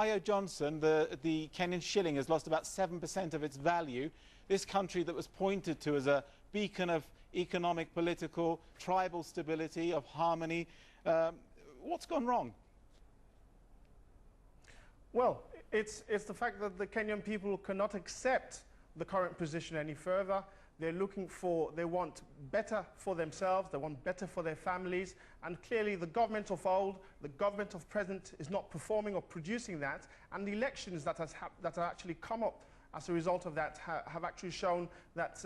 Io Johnson, the Kenyan shilling has lost about 7% of its value. This country that was pointed to as a beacon of economic, political, tribal stability, of harmony, what's gone wrong? Well, it's the fact that the Kenyan people cannot accept the current position any further. They want better for themselves, they want better for their families, and clearly the government of old, the government of present is not performing or producing that, and the elections that have actually come up as a result of that have actually shown that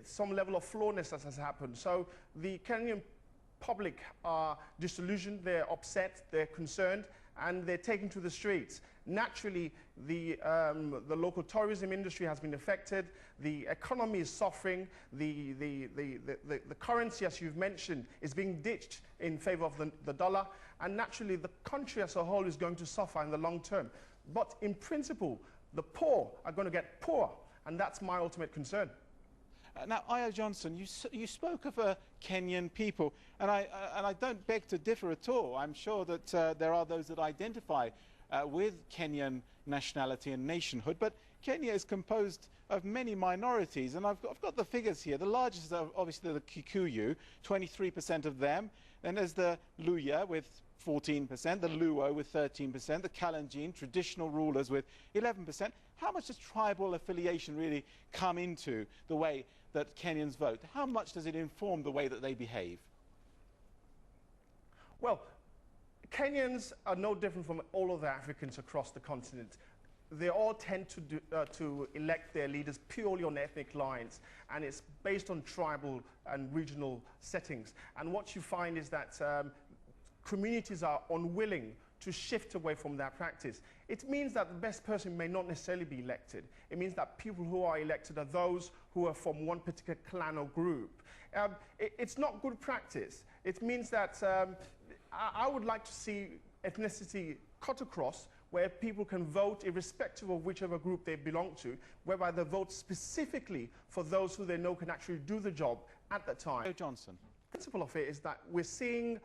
some level of flawness that has happened. So the Kenyan public are disillusioned, they're upset, they're concerned, and they're taking to the streets. Naturally, the local tourism industry has been affected, the economy is suffering, the currency, as you've mentioned, is being ditched in favor of the dollar, and naturally the country as a whole is going to suffer in the long term. But in principle, the poor are going to get poorer, and that's my ultimate concern. Now, Io Johnson, you spoke of Kenyan people, and I don't beg to differ at all. I'm sure that there are those that identify with Kenyan nationality and nationhood, but Kenya is composed of many minorities, and I've got the figures here. The largest are obviously the Kikuyu, 23% of them. Then there's the Luhya with 14%, the Luo with 13%, the Kalenjin, traditional rulers, with 11%. How much does tribal affiliation really come into the way that Kenyans vote? How much does it inform the way that they behave? Well, Kenyans are no different from all of the Africans across the continent. They all tend to elect their leaders purely on ethnic lines, and it's based on tribal and regional settings. And what you find is that communities are unwilling to shift away from that practice. It means that the best person may not necessarily be elected. It means that people who are elected are those who are from one particular clan or group. It's not good practice. It means that I would like to see ethnicity cut across, where people can vote irrespective of whichever group they belong to, whereby they vote specifically for those who they know can actually do the job at that time. Johnson. The principle of it is that we're seeing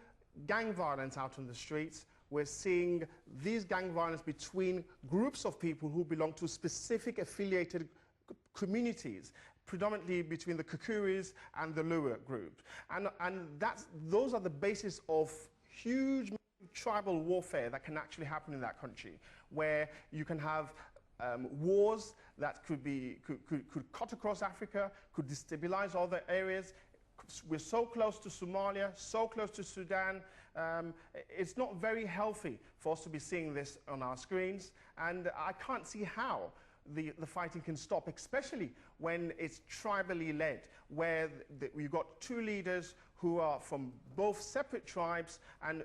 gang violence out on the streets. We're seeing these gang violence between groups of people who belong to specific affiliated communities, predominantly between the Kikuyus and the Luo group. And those are the basis of huge tribal warfare that can actually happen in that country, where you can have wars that could cut across Africa, could destabilize other areas. We're so close to Somalia, so close to Sudan. It's not very healthy for us to be seeing this on our screens, and I can't see how the fighting can stop, especially when it's tribally led, where we've got two leaders who are from both separate tribes, and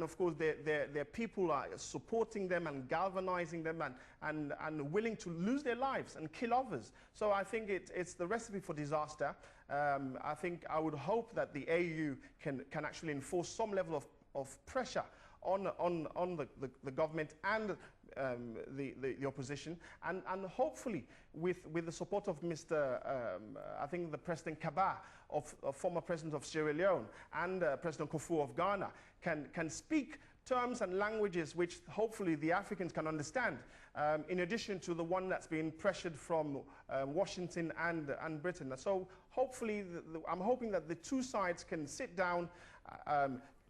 of course their people are supporting them and galvanizing them and willing to lose their lives and kill others. So I think it's the recipe for disaster. I would hope that the AU can actually enforce some level of pressure on the government and the opposition, and hopefully with the support of Mr. I think the President Kaba, former President of Sierra Leone, and President Kufuor of Ghana can speak terms and languages which hopefully the Africans can understand, in addition to the one that's being pressured from Washington and Britain. So hopefully, I'm hoping that the two sides can sit down,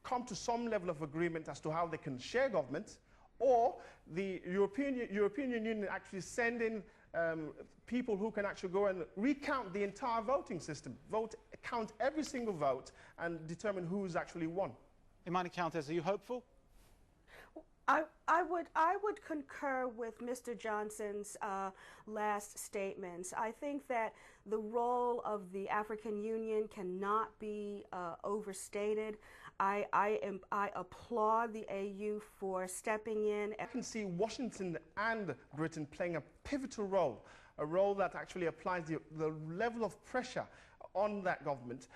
come to some level of agreement as to how they can share government, or the European Union actually send in people who can actually go and recount the entire voting system, count every single vote, and determine who's actually won. Imani Countess, are you hopeful? I would concur with Mr. Johnson's last statements. I think that the role of the African Union cannot be overstated. I applaud the AU for stepping in. I can see Washington and Britain playing a pivotal role, a role that actually applies the level of pressure on that government.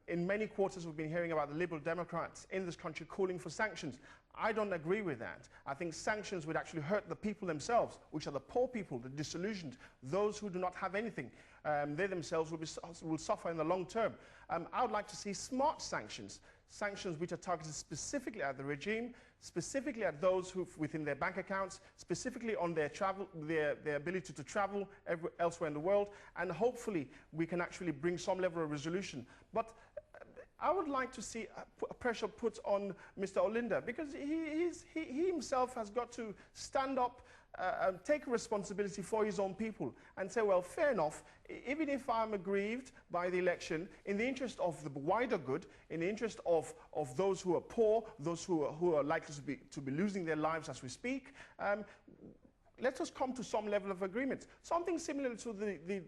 In many quarters we've been hearing about the Liberal Democrats in this country calling for sanctions. I don't agree with that. I think sanctions would actually hurt the people themselves, which are the poor people, the disillusioned, those who do not have anything. They themselves will suffer in the long term. I would like to see smart sanctions, sanctions which are targeted specifically at the regime, specifically at those who within their bank accounts, specifically on their travel, their ability to travel elsewhere in the world, and hopefully we can actually bring some level of resolution. But I would like to see pressure put on Mr. Olinda, because he himself has got to stand up and take responsibility for his own people and say, well, fair enough, even if I'm aggrieved by the election, in the interest of the wider good, in the interest of those who are poor, those who are likely to be losing their lives as we speak, let us come to some level of agreement. Something similar to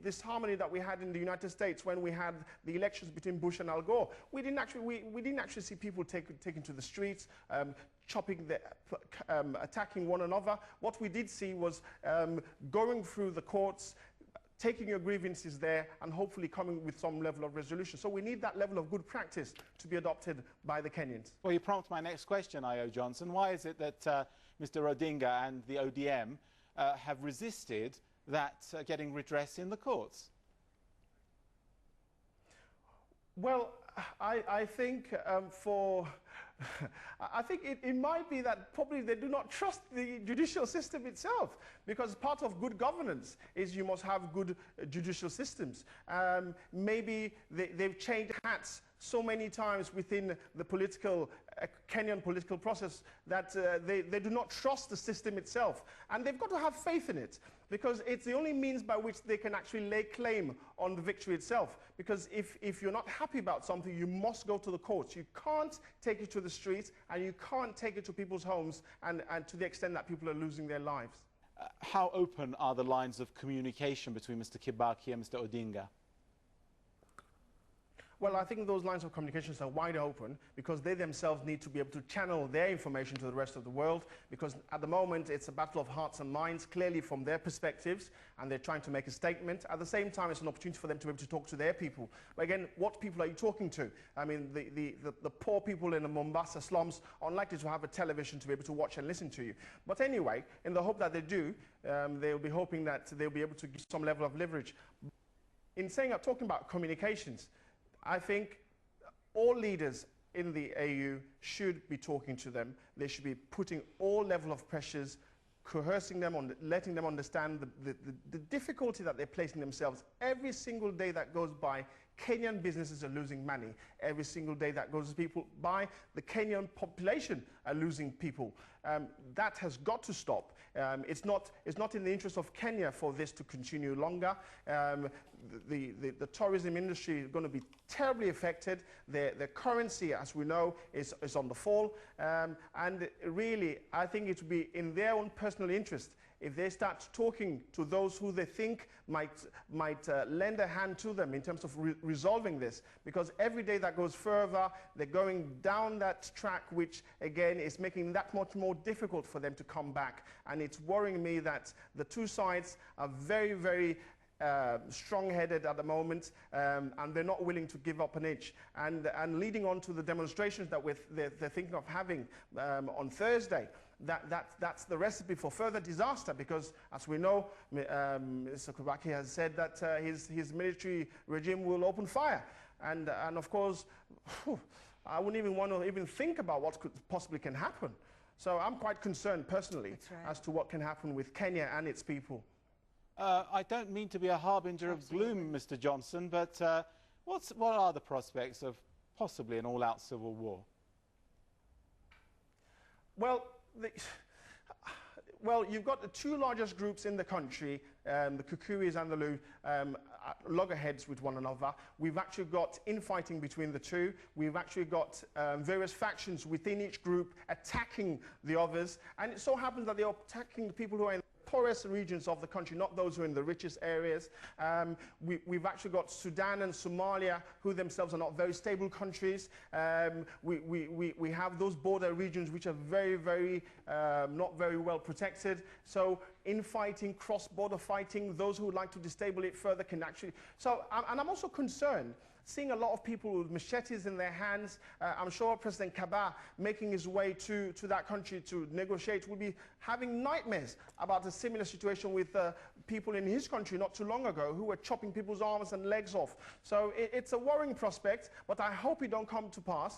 this harmony that we had in the United States when we had the elections between Bush and Al Gore. We didn't actually see people taken to the streets, attacking one another. What we did see was going through the courts, taking your grievances there, and hopefully coming with some level of resolution. So we need that level of good practice to be adopted by the Kenyans. Well, you prompt my next question, Ayo Johnson. Why is it that Mr. Odinga and the ODM have resisted that getting redress in the courts? Well, I think I think it might be that probably they do not trust the judicial system itself, because part of good governance is you must have good judicial systems. Maybe they've changed hats so many times within the Kenyan political process that they do not trust the system itself. And they've got to have faith in it, because it's the only means by which they can actually lay claim on the victory itself. Because if you're not happy about something, you must go to the courts. You can't take it to the streets, and you can't take it to people's homes, and to the extent that people are losing their lives. How open are the lines of communication between Mr. Kibaki and Mr. Odinga? Well, I think those lines of communications are wide open, because they themselves need to be able to channel their information to the rest of the world, because at the moment it's a battle of hearts and minds, clearly from their perspectives, and they're trying to make a statement. At the same time, it's an opportunity for them to be able to talk to their people. But again, what people are you talking to? I mean, the poor people in the Mombasa slums are unlikely to have a television to be able to watch and listen to you. But anyway, in the hope that they do, they'll be hoping that they'll be able to give some level of leverage. In talking about communications, I think all leaders in the AU should be talking to them. They should be putting all level of pressures, coercing them, letting them understand the difficulty that they're placing themselves. Every single day that goes by, Kenyan businesses are losing money. Every single day that goes by, the Kenyan population are losing people. That has got to stop. It's not in the interest of Kenya for this to continue longer. The tourism industry is going to be terribly affected. The currency, as we know, is on the fall. And really, I think it would be in their own personal interest if they start talking to those who they think might lend a hand to them in terms of resolving this. Because every day that goes further, they're going down that track, which again is making that much more difficult for them to come back. And it's worrying me that the two sides are very, very strong-headed at the moment, and they're not willing to give up an inch. And leading on to the demonstrations that they're thinking of having on Thursday, that's the recipe for further disaster, because as we know, Mr. Kibaki has said that his military regime will open fire. And of course, I wouldn't even want to even think about what could possibly can happen. So I'm quite concerned personally as to what can happen with Kenya and its people. I don't mean to be a harbinger of gloom, Mr. Johnson, but what are the prospects of possibly an all-out civil war? Well, you've got the two largest groups in the country, the Kikuris and the loggerheads with one another. We've actually got infighting between the two. We've actually got various factions within each group attacking the others. And it so happens that they're attacking the people who are in poorest regions of the country, not those who are in the richest areas. We've actually got Sudan and Somalia, who themselves are not very stable countries. We have those border regions which are very, very, not very well protected. So infighting, cross-border fighting, those who would like to destabilize it further can actually... and I'm also concerned seeing a lot of people with machetes in their hands. I'm sure President Kaba, making his way to that country to negotiate, will be having nightmares about a similar situation with people in his country not too long ago who were chopping people's arms and legs off. So it's a worrying prospect, but I hope it don't come to pass.